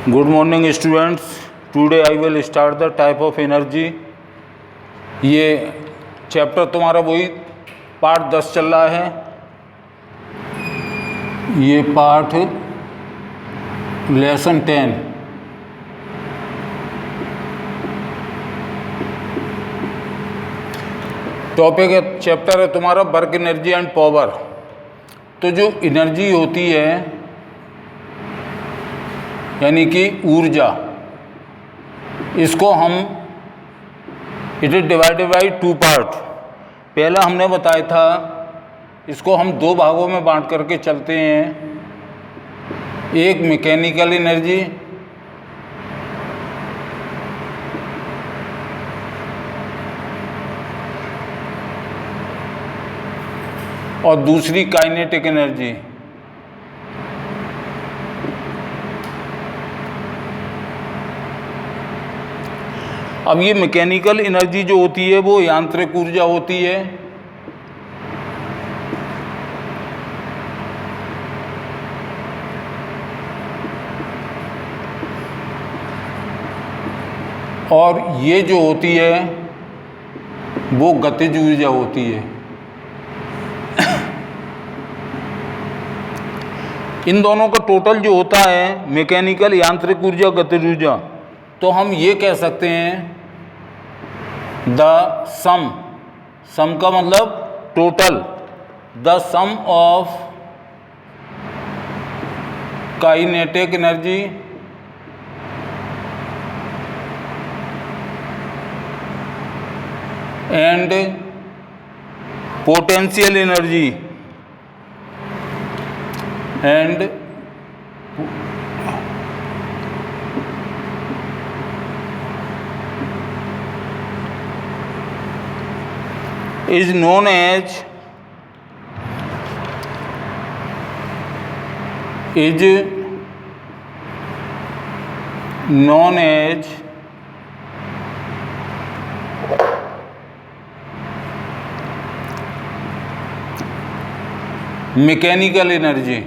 Good morning students. Today I will start the type of energy. ये chapter तुम्हारा वही part 10 चल रहा है। ये पार्ट लेसन 10। टॉपिक है चैप्टर है तुम्हारा वर्क एनर्जी एंड पावर। तो जो एनर्जी होती है यानी कि ऊर्जा, इसको हम it is divided by 2 part. पहला हमने बताया था इसको हम 2 भागों में बांट करके चलते हैं। एक मैकेनिकल एनर्जी और दूसरी काइनेटिक एनर्जी। अब ये मैकेनिकल एनर्जी जो होती है वो यांत्रिक ऊर्जा होती है। और ये जो होती है वो गतिज ऊर्जा होती है। इन दोनों का टोटल जो होता है मैकेनिकल, यांत्रिक ऊर्जा, गतिज ऊर्जा, तो हम ये कह सकते हैं द सम का मतलब total, the sum of kinetic energy and potential energy and is known as mechanical energy.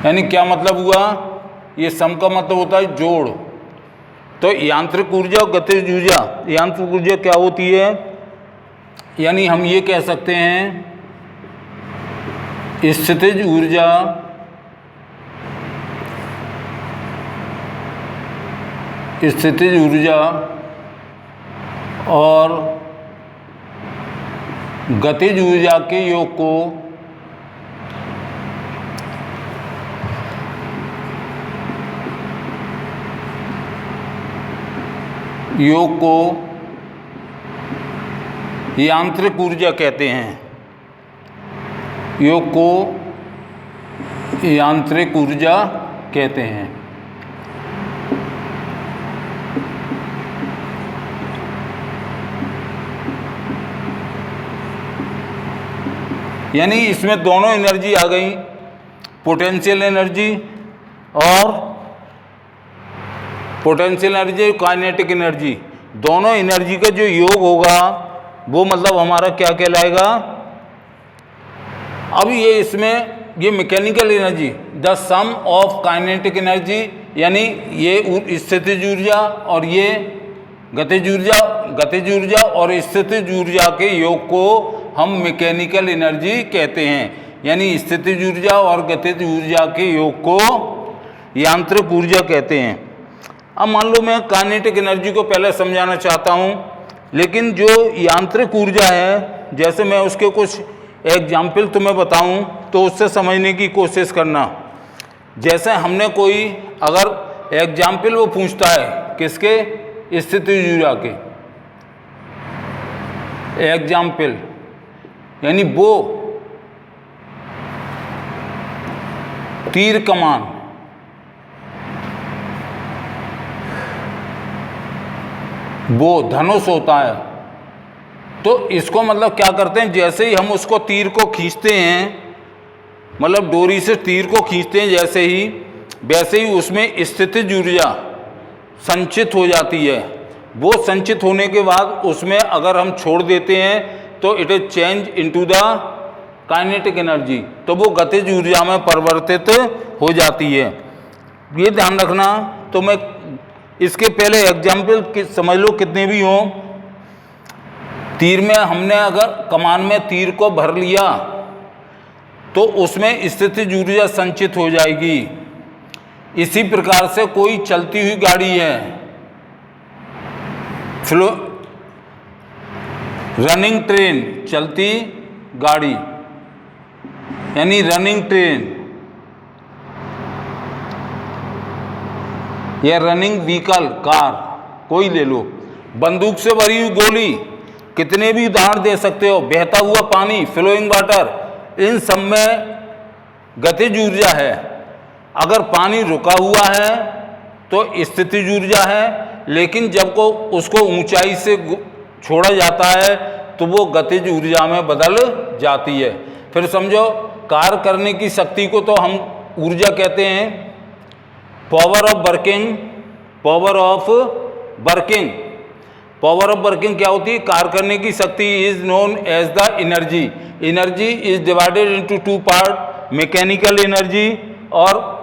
यानी क्या मतलब हुआ, ये सम का मतलब होता है जोड़। तो यांत्रिक ऊर्जा और गतिज ऊर्जा, यांत्रिक ऊर्जा क्या होती है, यानी हम ये कह सकते हैं स्थितिज ऊर्जा और गतिज ऊर्जा के योग को यांत्रिक ऊर्जा कहते हैं। योग को यांत्रिक ऊर्जा कहते हैं। यानी इसमें दोनों एनर्जी आ गई, पोटेंशियल एनर्जी और काइनेटिक एनर्जी। दोनों एनर्जी का जो योग होगा वो मतलब हमारा क्या कहलाएगा। अब ये इसमें ये mechanical energy, the sum of kinetic energy, यानी ये स्थितिज ऊर्जा और ये गतिज ऊर्जा और स्थितिज ऊर्जा के योग को हम मैकेनिकल एनर्जी कहते हैं। यानी स्थितिज ऊर्जा और गतिज ऊर्जा के योग को यांत्रिक ऊर्जा कहते हैं। अब मान लो मैं काइनेटिक एनर्जी को पहले समझाना चाहता हूँ, लेकिन जो यांत्रिक ऊर्जा है, जैसे मैं उसके कुछ एग्जाम्पल तुम्हें बताऊँ तो उससे समझने की कोशिश करना। जैसे हमने कोई अगर एग्जाम्पल वो पूछता है किसके, स्थितिज ऊर्जा के एग्जाम्पल, यानी वो तीर कमान, वो धनुष होता है। तो इसको मतलब क्या करते हैं, जैसे ही हम उसको तीर को खींचते हैं, मतलब डोरी से तीर को खींचते हैं जैसे ही, वैसे ही उसमें स्थितिज ऊर्जा संचित हो जाती है। वो संचित होने के बाद उसमें अगर हम छोड़ देते हैं तो it is change into the kinetic energy, तो वो गतिज ऊर्जा में परिवर्तित हो जाती है। ये ध्यान रखना। तो मैं इसके पहले एग्जाम्पल समझ लो कितने भी हों। तीर में हमने अगर कमान में तीर को भर लिया तो उसमें स्थितिज ऊर्जा संचित हो जाएगी। इसी प्रकार से कोई चलती हुई गाड़ी है, रनिंग ट्रेन, चलती गाड़ी यानी रनिंग ट्रेन या रनिंग व्हीकल, कार कोई ले लो। बंदूक से भरी हुई गोली, कितने भी उदाहरण दे सकते हो। बहता हुआ पानी, फ्लोइंग वाटर, इन सब में गतिज ऊर्जा है। अगर पानी रुका हुआ है तो स्थितिज ऊर्जा है, लेकिन जब को उसको ऊंचाई से छोड़ा जाता है तो वो गतिज ऊर्जा में बदल जाती है। फिर समझो, कार्य करने की शक्ति को तो हम ऊर्जा कहते हैं। Power of working, power of working, power of working क्या होती है? कार्य करने की शक्ति is known as the energy. Energy is divided into two part, mechanical energy और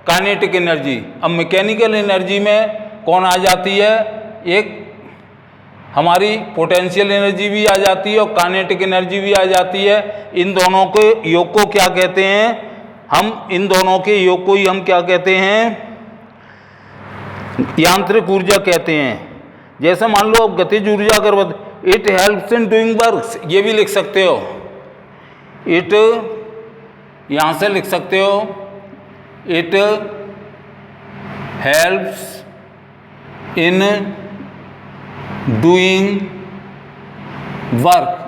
काइनेटिक एनर्जी। अब मैकेनिकल एनर्जी में कौन आ जाती है? एक हमारी पोटेंशियल एनर्जी भी आ जाती है और काइनेटिक एनर्जी भी आ जाती है। इन दोनों के योग को क्या कहते हैं? हम इन दोनों के योग को ही हम क्या कहते हैं? यांत्रिक ऊर्जा कहते हैं। जैसे मान लो अब गतिज ऊर्जा अगर it helps in doing work, ये भी लिख सकते हो। इट यहाँ से लिख सकते हो, it helps in doing work.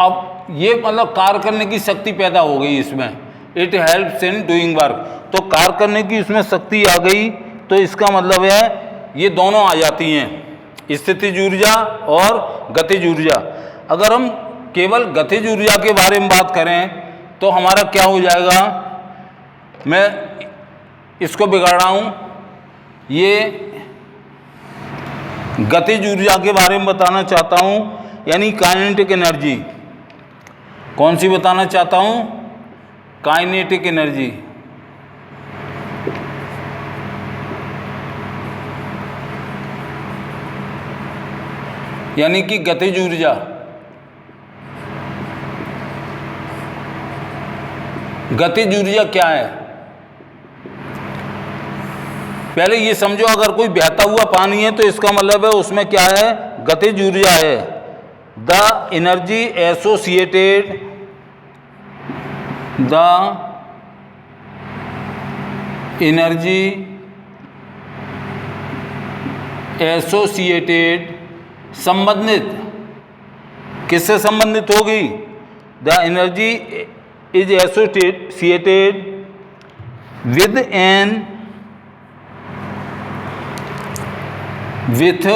अब ये मतलब कार्य करने की शक्ति पैदा हो गई इसमें, it helps in doing work, तो कार्य करने की इसमें शक्ति आ गई। तो इसका मतलब है ये दोनों आ जाती हैं, स्थितिज ऊर्जा और गतिज ऊर्जा। अगर हम केवल गतिज ऊर्जा के बारे में बात करें तो हमारा क्या हो जाएगा? मैं इसको बिगाड़ रहा हूँ। ये गतिज ऊर्जा के बारे में बताना चाहता हूँ, यानी काइनेटिक एनर्जी। कौन सी बताना चाहता हूँ? Kinetic energy. यानी कि गतिज ऊर्जा। गतिज ऊर्जा क्या है? पहले ये समझो, अगर कोई बहता हुआ पानी है तो इसका मतलब है उसमें क्या है? गतिज ऊर्जा है। The energy associated, the energy associated, संबंधित, किससे संबंधित होगी? The energy is associated with an, with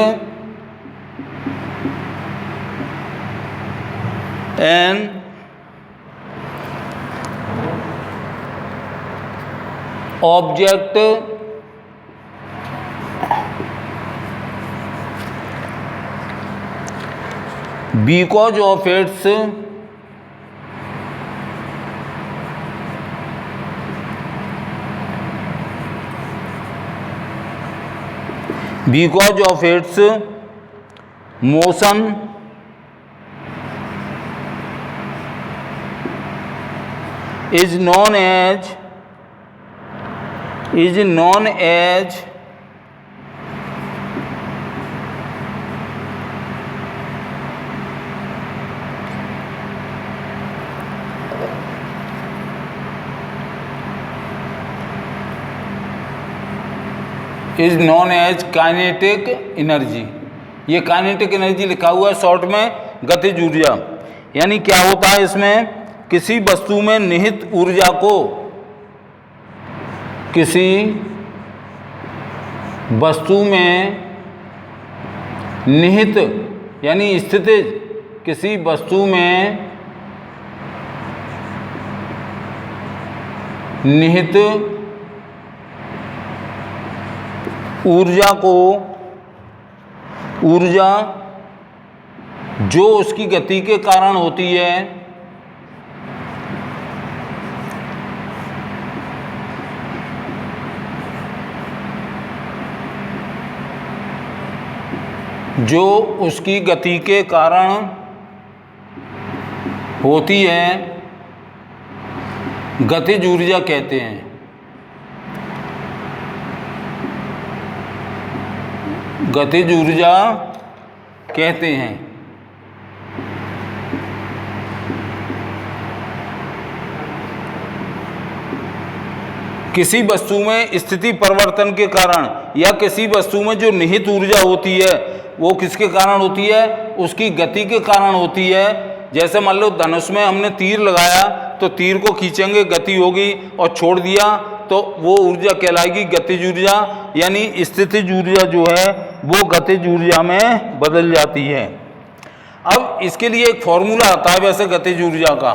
an object because of its motion is known as kinetic energy. ये काइनेटिक एनर्जी लिखा हुआ है शॉर्ट में, गतिज ऊर्जा। यानी क्या होता है इसमें? किसी वस्तु में निहित ऊर्जा को, किसी वस्तु में निहित यानी स्थितिज, किसी वस्तु में निहित ऊर्जा जो उसकी गति के कारण होती है, जो उसकी गति के कारण होती है, गतिज ऊर्जा कहते हैं। गतिज ऊर्जा कहते हैं। किसी वस्तु में स्थिति परिवर्तन के कारण या किसी वस्तु में जो निहित ऊर्जा होती है वो किसके कारण होती है? उसकी गति के कारण होती है। जैसे मान लो धनुष में हमने तीर लगाया तो तीर को खींचेंगे, गति होगी, और छोड़ दिया तो वो ऊर्जा कहलाएगी गतिज ऊर्जा, यानी स्थितिज ऊर्जा जो है वो गतिज ऊर्जा में बदल जाती है। अब इसके लिए एक फॉर्मूला आता है वैसे गतिज ऊर्जा का,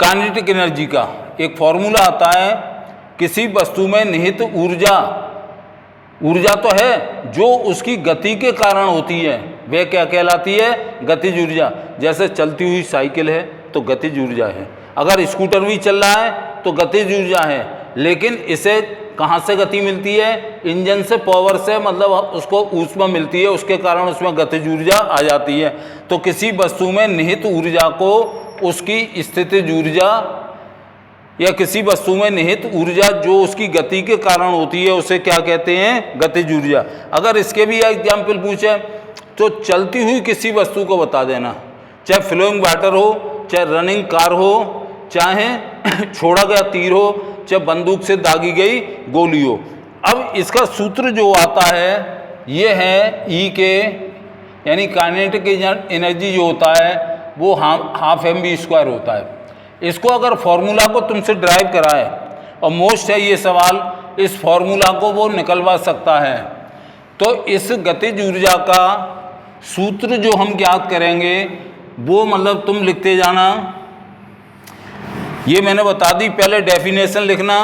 काइनेटिक एनर्जी का एक फॉर्मूला आता है। किसी वस्तु में निहित ऊर्जा तो है जो उसकी गति के कारण होती है, वह क्या कहलाती है? गतिज ऊर्जा। जैसे चलती हुई साइकिल है तो गतिज ऊर्जा है, अगर स्कूटर भी चल रहा है तो गतिज ऊर्जा है, लेकिन इसे कहाँ से गति मिलती है? इंजन से, पावर से, मतलब उसको ऊष्मा मिलती है, उसके कारण उसमें गतिज ऊर्जा आ जाती है। तो किसी वस्तु में निहित ऊर्जा को उसकी स्थितिज ऊर्जा, या किसी वस्तु में निहित ऊर्जा जो उसकी गति के कारण होती है उसे क्या कहते हैं? गतिज ऊर्जा। अगर इसके भी एग्जाम्पल पूछे तो चलती हुई किसी वस्तु को बता देना, चाहे फ्लोइंग वाटर हो, चाहे रनिंग कार हो, चाहे छोड़ा गया तीर हो, चाहे बंदूक से दागी गई गोली हो। अब इसका सूत्र जो आता है ये है ई के, यानी काइनेटिक एनर्जी जो होता है वो हाफ mv² होता है। इसको अगर फॉर्मूला को तुमसे ड्राइव कराए, और मोस्ट है ये सवाल, इस फॉर्मूला को वो निकलवा सकता है, तो इस गतिज ऊर्जा का सूत्र जो हम ज्ञात करेंगे वो मतलब तुम लिखते जाना। ये मैंने बता दी, पहले डेफिनेशन लिखना।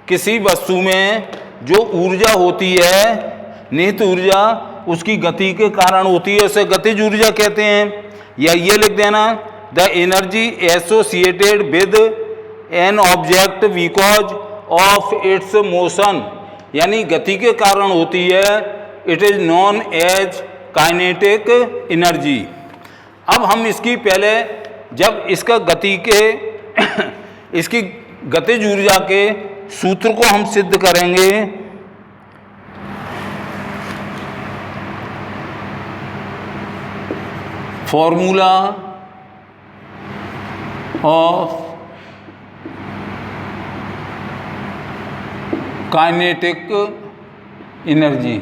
किसी वस्तु में जो ऊर्जा होती है, निहित ऊर्जा, उसकी गति के कारण होती है, उसे गतिज ऊर्जा कहते हैं। या ये लिख देना, the energy associated with an object because of its motion, यानी गति के कारण होती है, it is known as kinetic energy. अब हम इसकी पहले, जब इसका गति के इसकी गतिज ऊर्जा के सूत्र को हम सिद्ध करेंगे, फॉर्मूला ऑफ काइनेटिक एनर्जी,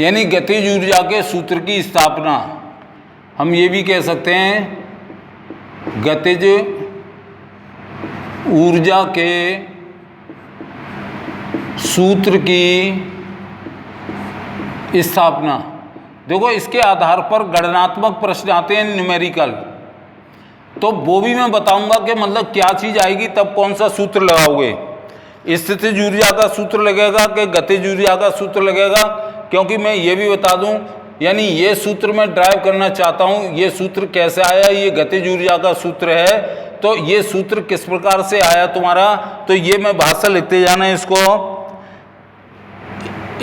यानी गतिज ऊर्जा के सूत्र की स्थापना। हम ये भी कह सकते हैं गतिज ऊर्जा के सूत्र की स्थापना। देखो इसके आधार पर गणनात्मक प्रश्न आते हैं, न्यूमेरिकल, तो वो भी मैं बताऊंगा कि मतलब क्या चीज़ आएगी तब कौन सा सूत्र लगाओगे। स्थितिज ऊर्जा का सूत्र लगेगा कि गतिज ऊर्जा का सूत्र लगेगा, क्योंकि मैं ये भी बता दूं, यानी ये सूत्र मैं ड्राइव करना चाहता हूं, ये सूत्र कैसे आया, ये गतिज ऊर्जा का सूत्र है, तो ये सूत्र किस प्रकार से आया तुम्हारा, तो ये मैं भाषा लिखते जाना है इसको।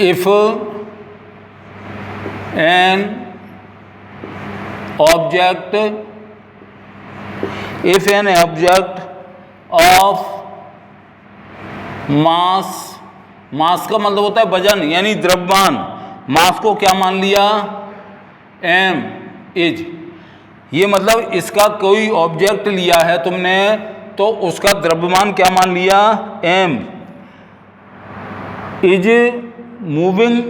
If an object of mass का मतलब होता है वजन, यानी द्रव्यमान। मास को क्या मान लिया? m इज, ये मतलब इसका कोई ऑब्जेक्ट लिया है तुमने तो उसका द्रव्यमान क्या मान लिया? m is moving.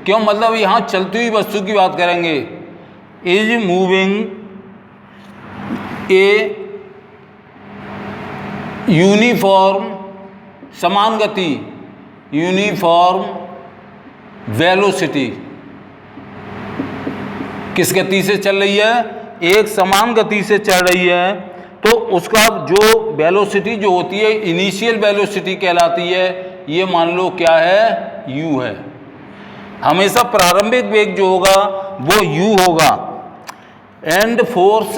क्यों? मतलब यहाँ चलती हुई वस्तु की बात करेंगे। इज मूविंग ए यूनिफॉर्म, समान गति, यूनिफॉर्म वेलोसिटी। किस गति से चल रही है? एक समान गति से चल रही है। तो उसका जो वेलोसिटी जो होती है इनिशियल वेलोसिटी कहलाती है, ये मान लो क्या है, u है। हमेशा प्रारंभिक वेग जो होगा वो u होगा। And force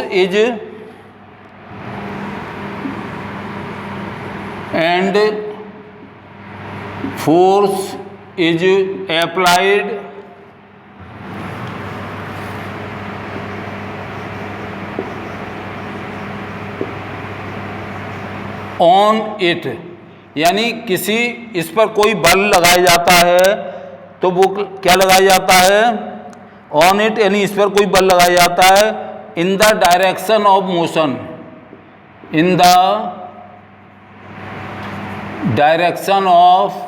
is applied on it, यानी किसी इस पर कोई बल लगाया जाता है तो वो क्या लगाया जाता है, ऑन इट, यानी इस पर कोई बल लगाया जाता है in the direction of motion, in the direction of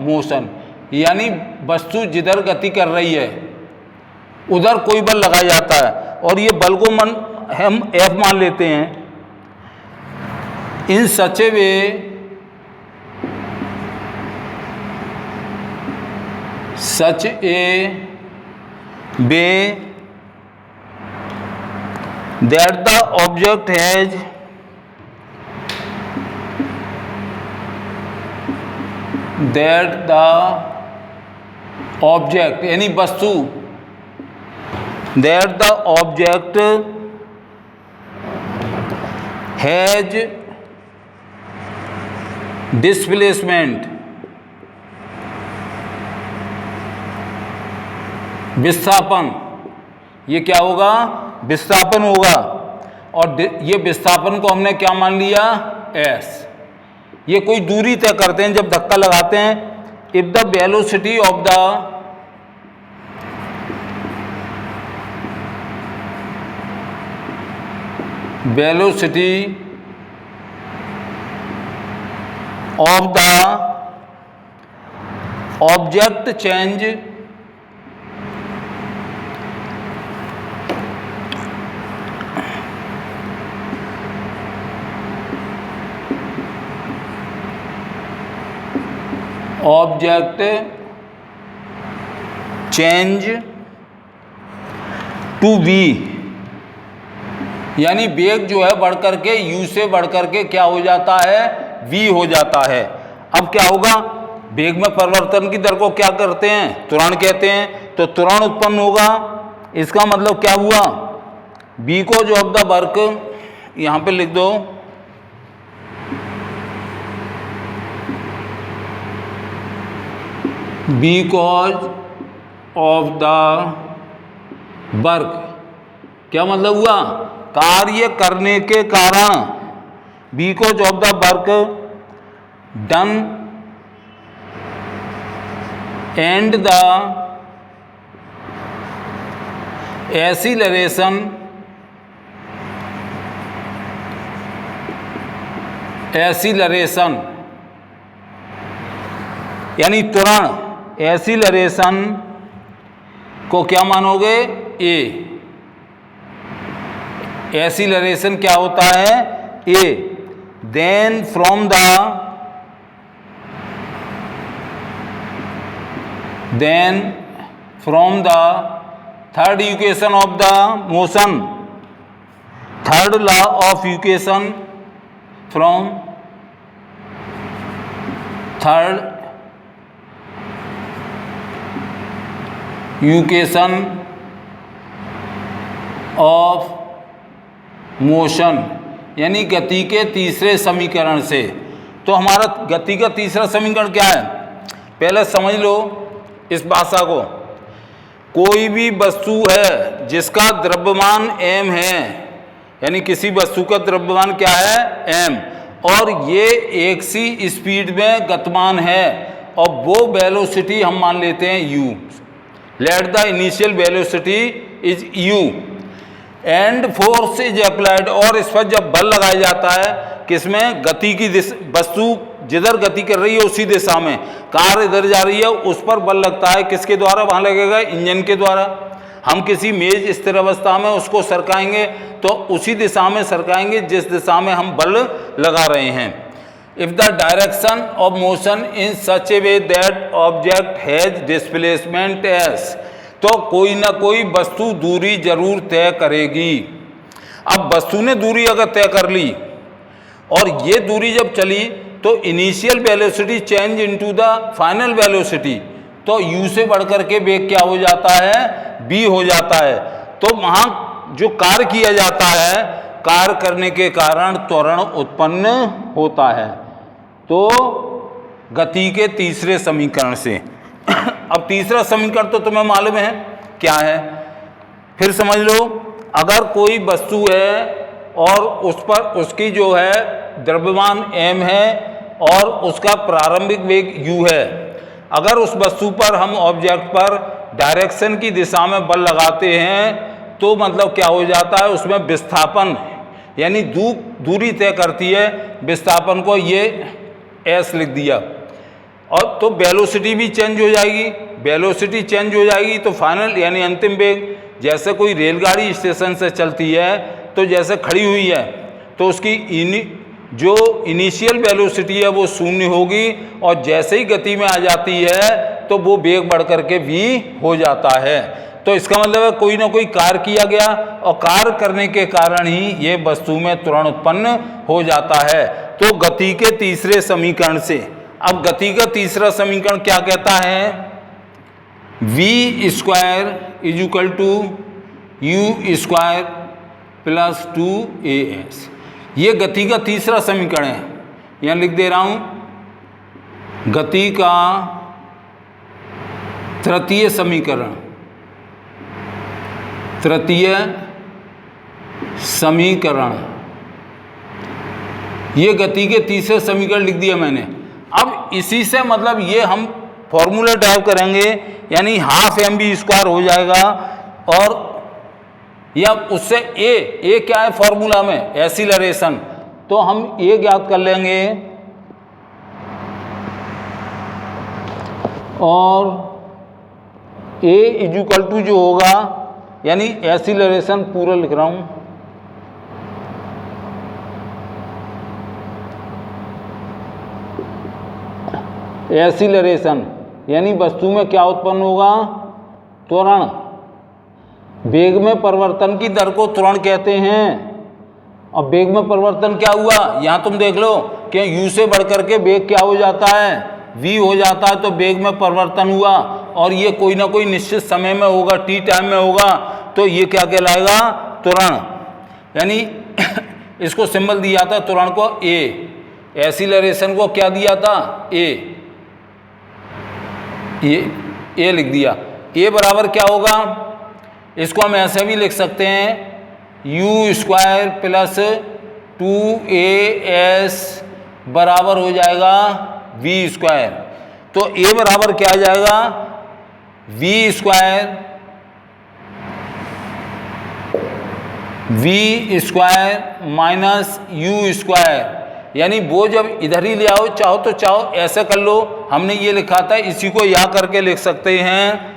motion, यानी वस्तु जिधर गति कर रही है उधर कोई बल लगाया जाता है, और ये बल को हम F मान लेते हैं। In such a way that the object has यानी वस्तु, that the object has displacement, विस्थापन, ये क्या होगा, विस्थापन होगा। और ये विस्थापन को हमने क्या मान लिया, s। ये कोई दूरी तय करते हैं जब धक्का लगाते हैं। If the velocity of the velocity of the object change to v, यानी वेग जो है बढ़ करके u से बढ़ करके क्या हो जाता है, v हो जाता है। अब क्या होगा, वेग में परिवर्तन की दर को क्या करते हैं, त्वरण कहते हैं। तो त्वरण उत्पन्न होगा, इसका मतलब क्या हुआ, बिकॉज ऑफ द वर्क, यहाँ पे लिख दो बिकॉज ऑफ द वर्क, क्या मतलब हुआ, कार्य करने के कारण, because of the work done and the acceleration यानी त्वरण, एक्सीलरेशन को क्या मानोगे, ए। एक्सीलरेशन क्या होता है, a. Then from the third equation of the motion, third law of equation, from third equation of motion, यानी गति के तीसरे समीकरण से। तो हमारा गति का तीसरा समीकरण क्या है, पहले समझ लो इस भाषा को। कोई भी वस्तु है जिसका द्रव्यमान m है, यानी किसी वस्तु का द्रव्यमान क्या है, m, और ये एक सी स्पीड में गतिमान है, और वो वेलोसिटी हम मान लेते हैं u। Let the initial velocity is u and force is applied, और इस पर जब बल लगाया जाता है किसमें, गति की दिशा, वस्तु जिधर गति कर रही है उसी दिशा में, कार इधर जा रही है उस पर बल लगता है, किसके द्वारा, वहां लगेगा इंजन के द्वारा। हम किसी मेज स्थिर अवस्था में उसको सरकाएंगे तो उसी दिशा में सरकाएंगे जिस दिशा में हम बल लगा रहे हैं। If the direction of motion in such a way that object has displacement S, तो कोई ना कोई वस्तु दूरी जरूर तय करेगी। अब वस्तु ने दूरी अगर तय कर ली और ये दूरी जब चली तो initial velocity change into the final velocity, तो u से बढ़कर के वेग क्या हो जाता है, v हो जाता है। तो वहाँ जो कार्य किया जाता है, कार्य करने के कारण त्वरण उत्पन्न होता है। तो गति के तीसरे समीकरण से अब तीसरा समीकरण तो तुम्हें मालूम है क्या है, फिर समझ लो। अगर कोई वस्तु है और उस पर उसकी जो है द्रव्यमान m है और उसका प्रारंभिक वेग u है, अगर उस वस्तु पर हम ऑब्जेक्ट पर डायरेक्शन की दिशा में बल लगाते हैं तो मतलब क्या हो जाता है, उसमें विस्थापन यानी दूरी तय करती है। विस्थापन को ये s लिख दिया और तो वेलोसिटी भी चेंज हो जाएगी। वेलोसिटी चेंज हो जाएगी तो फाइनल यानी अंतिम वेग, जैसे कोई रेलगाड़ी स्टेशन से चलती है तो जैसे खड़ी हुई है तो उसकी जो इनिशियल वेलोसिटी है वो शून्य होगी और जैसे ही गति में आ जाती है तो वो वेग बढ़ करके v हो जाता है। तो इसका मतलब है कोई ना कोई कार्य किया गया और कार्य करने के कारण ही ये वस्तु में त्वरण उत्पन्न हो जाता है। तो गति के तीसरे समीकरण से, अब गति का तीसरा समीकरण क्या कहता है, v square is equal to u square plus 2as, ये गति का तीसरा समीकरण है। यहाँ लिख दे रहा हूँ गति का तृतीय समीकरण, तृतीय समीकरण, ये गति के तीसरे समीकरण लिख दिया मैंने। अब इसी से मतलब ये हम फॉर्मूला ड्राइव करेंगे यानी हाफ mv स्क्वायर हो जाएगा और या उससे ए क्या है फॉर्मूला में, एक्सीलरेशन, तो हम ए ज्ञात कर लेंगे और ए इज इक्वल टू जो होगा यानी एक्सीलरेशन पूरा लिख रहा हूं, एक्सीलरेशन यानी वस्तु में क्या उत्पन्न होगा, त्वरण। वेग में परिवर्तन की दर को त्वरण कहते हैं। अब वेग में परिवर्तन क्या हुआ, यहाँ तुम देख लो कि u से बढ़कर के वेग क्या हो जाता है, v हो जाता है। तो वेग में परिवर्तन हुआ और ये कोई ना कोई निश्चित समय में होगा, t टाइम में होगा, तो ये क्या कहलाएगा, त्वरण। यानी इसको सिंबल दिया था त्वरण को a, एक्सीलरेशन को क्या दिया था, a लिख दिया। a बराबर क्या होगा, इसको हम ऐसे भी लिख सकते हैं u स्क्वायर प्लस 2as बराबर हो जाएगा v स्क्वायर। तो a बराबर क्या आ जाएगा, v square minus u square. यानी वो जब इधर ही ले आओ, चाहो तो चाहो ऐसे कर लो, हमने ये लिखा था इसी को यहाँ करके लिख सकते हैं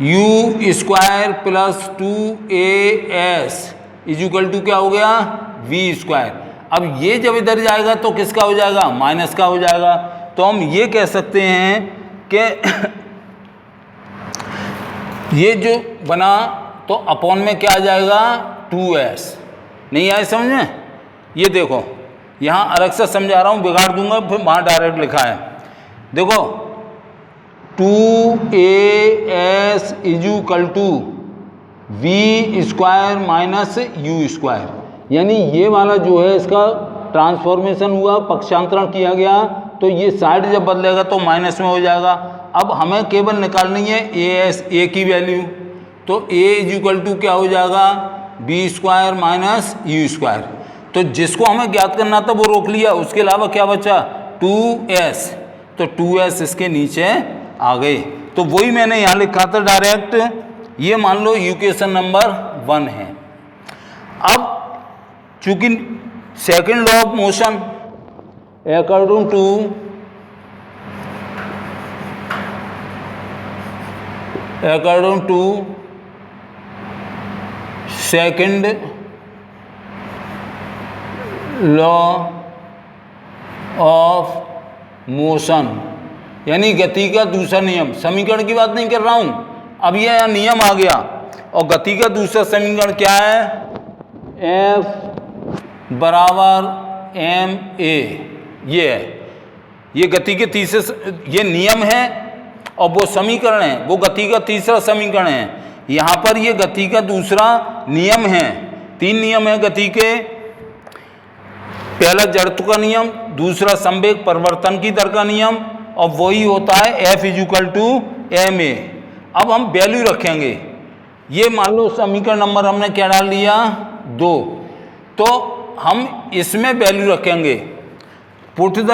u square plus 2as is equal to क्या हो गया, v स्क्वायर। अब ये जब इधर जाएगा तो किसका हो जाएगा, माइनस का हो जाएगा। तो हम ये कह सकते हैं कि ये जो बना तो अपॉन में क्या आ जाएगा, 2s। नहीं आए समझ में, ये देखो यहाँ अलग से समझा रहा हूँ, बिगाड़ दूंगा, फिर वहाँ डायरेक्ट लिखा है। देखो 2as is equal to v square minus u square. यानी ये वाला जो है इसका ट्रांसफॉर्मेशन हुआ, पक्षांतरण किया गया, तो ये साइड जब बदलेगा तो माइनस में हो जाएगा। अब हमें केवल निकालनी है a की वैल्यू, तो a इज इक्वल टू क्या हो जाएगा, v square minus u square. तो जिसको हमें ज्ञात करना था वो रोक लिया, उसके अलावा क्या बचा, 2s। तो 2s इसके नीचे आ गए। तो वही मैंने यहाँ लिखा था डायरेक्ट, ये मान लो इक्वेशन नंबर 1 है। अब चूंकि second law of motion according to second law of motion यानी गति का दूसरा नियम, समीकरण की बात नहीं कर रहा हूँ, अब ये यहाँ नियम आ गया। और गति का दूसरा समीकरण क्या है? F बराबर ma, ये है, ये गति के तीसरे, ये नियम है और वो समीकरण है, वो गति का तीसरा समीकरण है। यहाँ पर ये गति का दूसरा नियम है। 3 नियम है गति के। पहला जड़त्व का नियम, दूसरा संवेग परिवर्तन की दर का नियम, और वही होता है F = ma। अब हम वैल्यू रखेंगे। ये मान लो समीकरण नंबर हमने क्या डाल लिया? 2। तो हम इसमें वैल्यू रखेंगे। Put the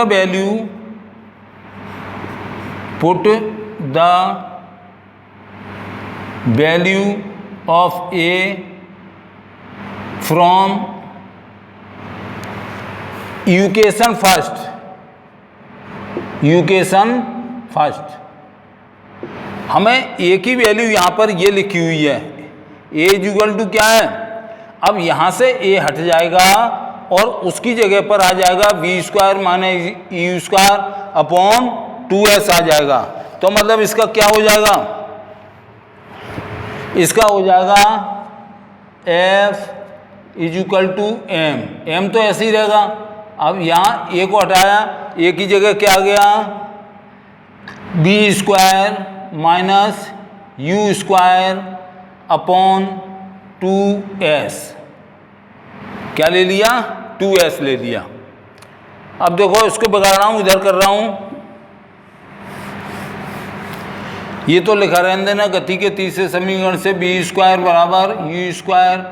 value of A from equation first. हमें A की वैल्यू यहाँ पर ये लिखी हुई है, A = क्या है? अब यहाँ से A हट जाएगा और उसकी जगह पर आ जाएगा v² - u² / 2s आ जाएगा। तो मतलब इसका क्या हो जाएगा? इसका हो जाएगा F = m तो ऐसे ही रहेगा। अब यहाँ A को हटाया, A की जगह क्या आ गया? b² - u² / 2s। क्या ले लिया? 2s ले लिया। अब देखो इसको बिगाड़ रहा हूँ, इधर कर रहा हूँ। ये तो लिखा रहने देना गति के तीसरे समीकरण से b² बराबर u²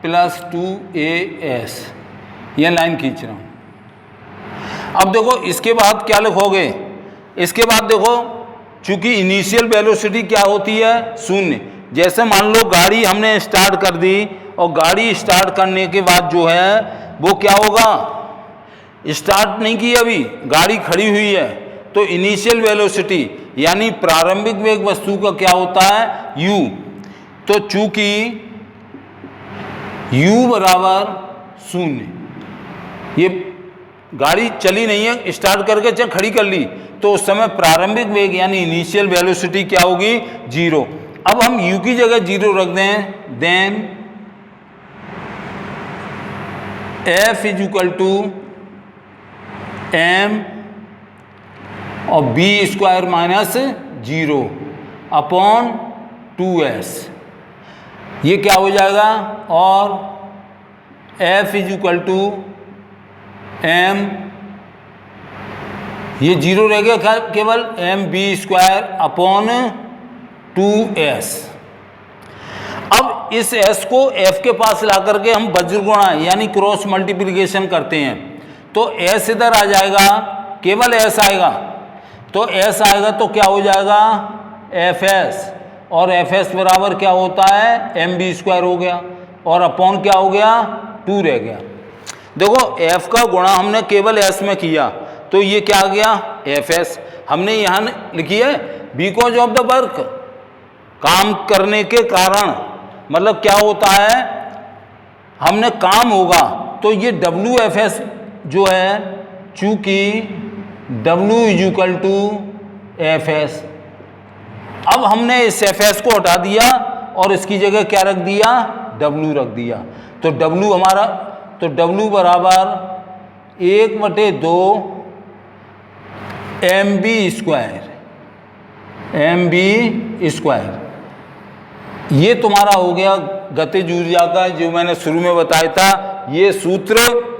+ 2as, ये लाइन खींच रहा हूँ। अब देखो इसके बाद क्या लिखोगे? इसके बाद देखो, चूंकि इनिशियल वेलोसिटी क्या होती है? 0। जैसे मान लो गाड़ी हमने स्टार्ट कर दी और गाड़ी स्टार्ट करने के बाद जो है वो क्या होगा? स्टार्ट नहीं की अभी, गाड़ी खड़ी हुई है, तो इनिशियल वेलोसिटी यानी प्रारंभिक वेग वस्तु का क्या होता है? u। तो चूंकि u बराबर 0, ये गाड़ी चली नहीं है, स्टार्ट करके चाहे खड़ी कर ली, तो उस समय प्रारंभिक वेग यानी इनिशियल वेलोसिटी क्या होगी? 0। अब हम u की जगह 0 रख दें, देन F = m और b² - 0 / 2s, ये क्या हो जाएगा? और F = m, ये 0 रह गया केवल, mb² / 2s। अब इस s को f के पास ला करके हम वज्र गुणा यानी क्रॉस मल्टीप्लिकेशन करते हैं, तो s इधर आ जाएगा, केवल s आएगा। तो s आएगा तो क्या हो जाएगा? fs, और fs बराबर क्या होता है? mb² हो गया, और अपॉन क्या हो गया? 2 रह गया। देखो f का गुणा हमने केवल s में किया, तो ये क्या आ गया? fs। हमने यहाँ लिखी है बिकॉज ऑफ द वर्क, काम करने के कारण, मतलब क्या होता है? हमने काम होगा, तो ये WFS जो है, चूंकि W = FS, अब हमने इस FS को हटा दिया और इसकी जगह क्या रख दिया? W रख दिया। तो W हमारा, तो W बराबर 1/2 mb²। ये तुम्हारा हो गया गतिज ऊर्जा का, जो मैंने शुरू में बताया था। ये सूत्र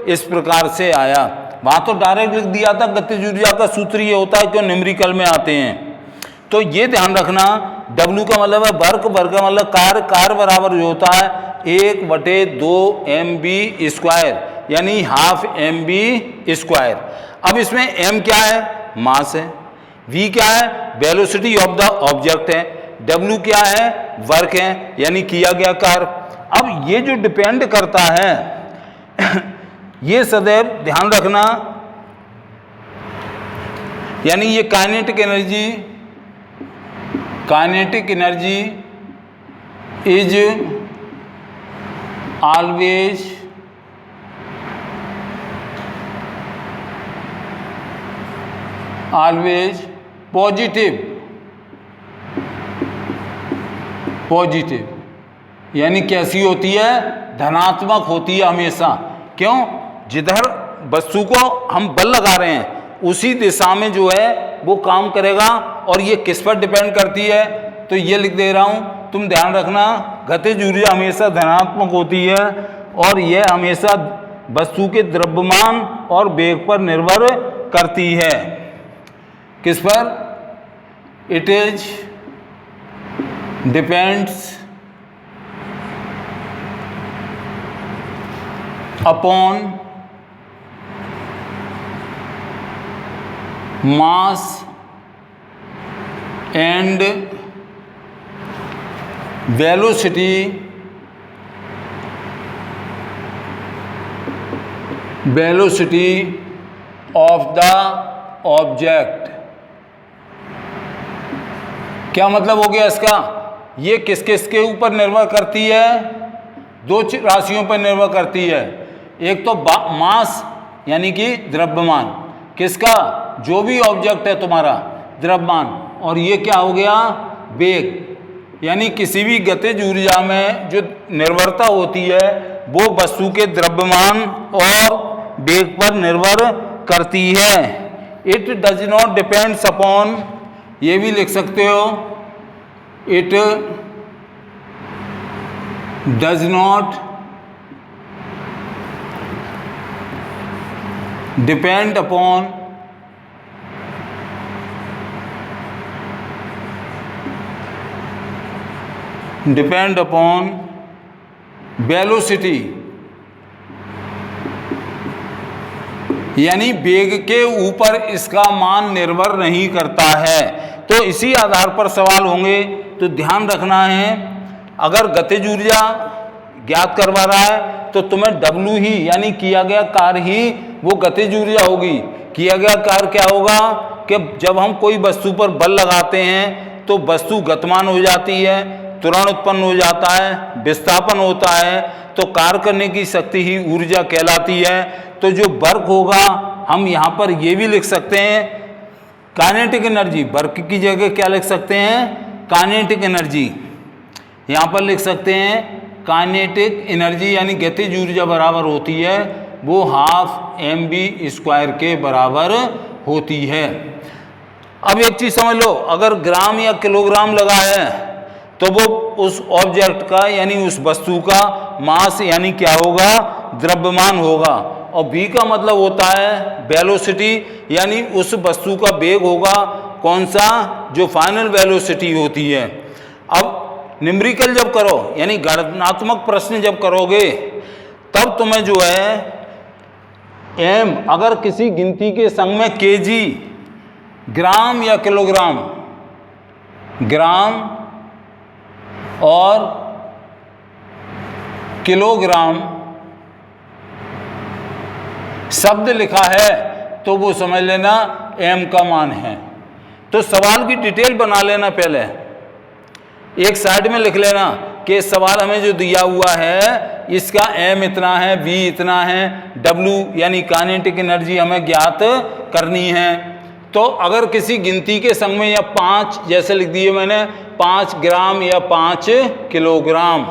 इस प्रकार से आया। वहाँ तो डायरेक्ट लिख दिया था गतिज ऊर्जा का सूत्र ये होता है, क्यों न्यूमेरिकल में आते हैं। तो ये ध्यान रखना, W का मतलब है वर्क, वर्क का मतलब कार्य, कार्य बराबर जो होता है 1/2 mb², यानी ½ mb²। अब इसमें m क्या है? मास है। v क्या है? वेलोसिटी ऑफ द ऑब्जेक्ट है। w क्या है? वर्क है, यानी किया गया कार्य। अब ये जो डिपेंड करता है ये सदैव ध्यान रखना, यानी ये kinetic energy is always positive positive, यानी कैसी होती है, धनात्मक होती है हमेशा। क्यों, जिधर वस्तु को हम बल लगा रहे हैं उसी दिशा में जो है वो काम करेगा। और ये किस पर डिपेंड करती है, तो ये लिख दे रहा हूँ, तुम ध्यान रखना, गतिज ऊर्जा हमेशा धनात्मक होती है और यह हमेशा वस्तु के द्रव्यमान और वेग पर निर्भर करती है। किस पर, it is depends upon mass and velocity of the object. क्या मतलब हो गया इसका, ये किस किस के ऊपर निर्भर करती है, दो राशियों पर निर्भर करती है। एक तो मास यानी कि द्रव्यमान, किसका, जो भी ऑब्जेक्ट है तुम्हारा, द्रव्यमान, और ये क्या हो गया, वेग, यानी किसी भी गतिज ऊर्जा में जो निर्भरता होती है वो वस्तु के द्रव्यमान और वेग पर निर्भर करती है। It does not depends upon, ये भी लिख सकते हो, it does not depend upon velocity, यानी वेग के ऊपर इसका मान निर्भर नहीं करता है। तो इसी आधार पर सवाल होंगे, तो ध्यान रखना है, अगर गतिज ऊर्जा ज्ञात करवा रहा है तो तुम्हें W ही यानी किया गया कार्य ही वो गतिज ऊर्जा होगी। किया गया कार्य क्या होगा कि जब हम कोई वस्तु पर बल लगाते हैं तो वस्तु गतिमान हो जाती है, त्वरण उत्पन्न हो जाता है, विस्थापन होता है, तो कार्य करने की शक्ति ही ऊर्जा कहलाती है। तो जो वर्क होगा हम यहाँ पर ये भी लिख सकते हैं काइनेटिक एनर्जी, वर्क की जगह क्या लिख सकते हैं, काइनेटिक एनर्जी, यहाँ पर लिख सकते हैं काइनेटिक एनर्जी, यानी गतिज ऊर्जा बराबर होती है वो 12mv² के बराबर होती है। अब एक चीज समझ लो, अगर ग्राम या किलोग्राम लगा है तो वो उस ऑब्जेक्ट का यानी उस वस्तु का मास यानी क्या होगा, द्रव्यमान होगा। और v का मतलब होता है वेलोसिटी, यानी उस वस्तु का वेग होगा, कौन सा, जो फाइनल वेलोसिटी होती है। अब न्यूमेरिकल जब करो यानी गणनात्मक प्रश्न जब करोगे तब तुम्हें जो है m अगर किसी गिनती के संग में kg, ग्राम या किलोग्राम, ग्राम और किलोग्राम शब्द लिखा है तो वो समझ लेना m का मान है। तो सवाल की डिटेल बना लेना, पहले एक साइड में लिख लेना कि सवाल हमें जो दिया हुआ है इसका m इतना है, v इतना है, w यानी काइनेटिक एनर्जी हमें ज्ञात करनी है। तो अगर किसी गिनती के संग में या 5 जैसे लिख दिए मैंने, 5 ग्राम या 5 किलोग्राम,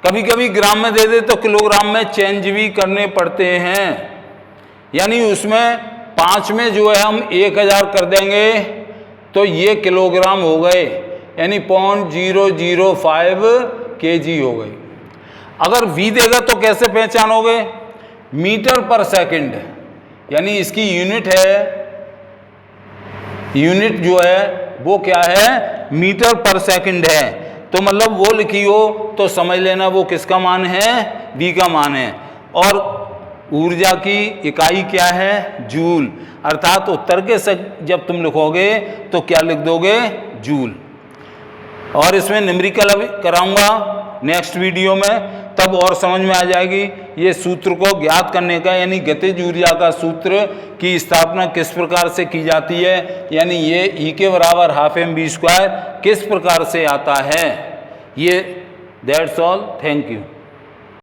कभी कभी ग्राम में दे दे तो किलोग्राम में चेंज भी करने पड़ते हैं, यानी उसमें 5 में जो है हम 1000 कर देंगे तो ये किलोग्राम हो गए, यानी 0.005 kg हो गई। अगर v देगा तो कैसे पहचानोगे, मीटर पर सेकंड, यानी इसकी यूनिट है, यूनिट जो है वो क्या है, मीटर पर सेकंड है। तो मतलब वो लिखी हो तो समझ लेना वो किसका मान है, v का मान है। और ऊर्जा की इकाई क्या है, जूल, अर्थात उत्तर के जब तुम लिखोगे तो क्या लिख दोगे, जूल। और इसमें न्यूमेरिकल अभी कराऊंगा नेक्स्ट वीडियो में, तब और समझ में आ जाएगी ये सूत्र को ज्ञात करने का, यानी गतिज ऊर्जा का सूत्र की स्थापना किस प्रकार से की जाती है, यानी ये E के बराबर 12mv² किस प्रकार से आता है। ये दैट्स ऑल, थैंक यू।